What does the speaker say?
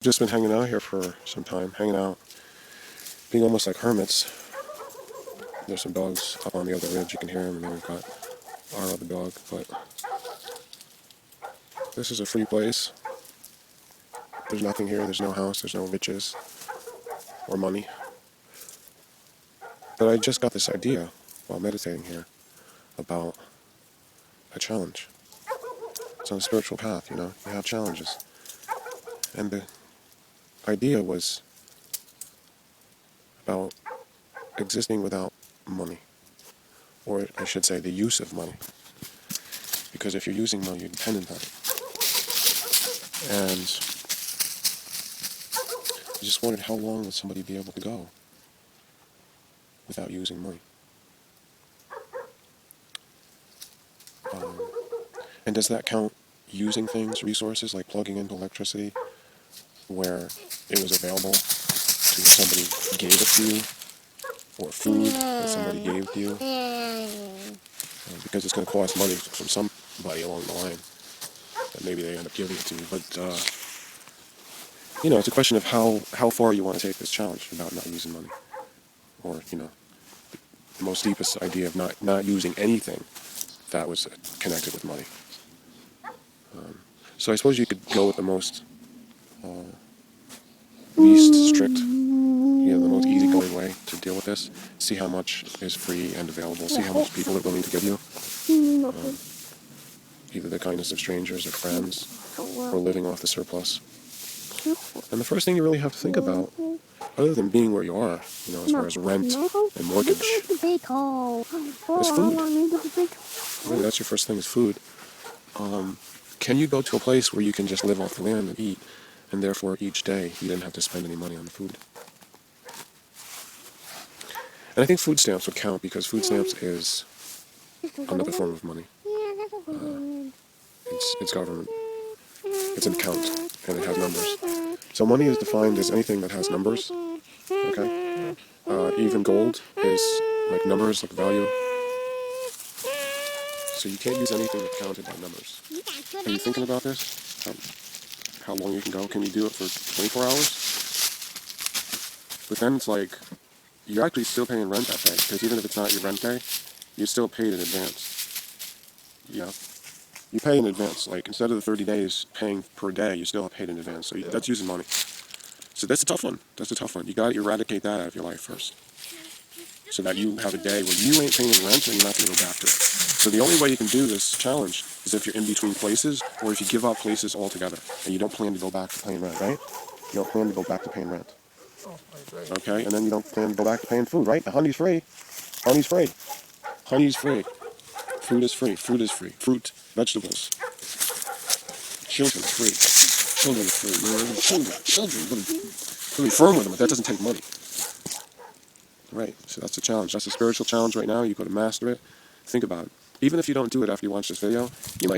Just been hanging out here for some time, hanging out, being almost like hermits. There's some dogs up on the other ridge, you can hear them, and then we've got our other dog, but this is a free place. There's nothing here, there's no house, there's no riches or money. But I just got this idea while meditating here about a challenge. It's on a spiritual path, you have challenges. And the idea was about existing without money, or I should say the use of money, because if you're using money, you're dependent on it. And I just wondered, how long would somebody be able to go without using money? And does that count using things, resources, like plugging into electricity, where it was available to somebody gave it to you, or food that somebody gave to you, because it's going to cost money from somebody along the line, and maybe they end up giving it to you. But it's a question of how far you want to take this challenge about not using money, or the most deepest idea of not using anything that was connected with money. So I suppose you could go with the most least strict, the most easygoing way to deal with this. See how much is free and available. See how much people are willing to give you. Either the kindness of strangers or friends, or living off the surplus. And the first thing you really have to think about, other than being where you are, as far as rent and mortgage, is food. Really, that's your first thing, is food. Can you go to a place where you can just live off the land and eat, and therefore each day you didn't have to spend any money on the food? And I think food stamps would count, because food stamps is another form of money. It's government. It's an account, and it has numbers. So money is defined as anything that has numbers. Okay? Even gold is like numbers, like value. So you can't use anything that's counted by numbers. Are you thinking about this? How long you can go? Can you do it for 24 hours? But then it's like, you're actually still paying rent that day, because even if it's not your rent day, you're still paid in advance. You pay in advance. Like, instead of the 30 days paying per day, you still have paid in advance. So that's using money. So that's a tough one. You got to eradicate that out of your life first, so that you have a day where you ain't paying rent and you're not going to go back to it. So the only way you can do this challenge is if you're in between places, or if you give up places altogether and you don't plan to go back to paying rent, right? You don't plan to go back to paying rent. Okay, and then you don't plan to go back to paying food, right? The honey's free. Honey's free. Honey's free. Food is free. Fruit is free. Fruit, vegetables. Children is free. Children is free. Children. Really firm with them, but that doesn't take money. Right, so that's the challenge. That's a spiritual challenge right now. You go to master it. Think about it. Even if you don't do it after you watch this video, you might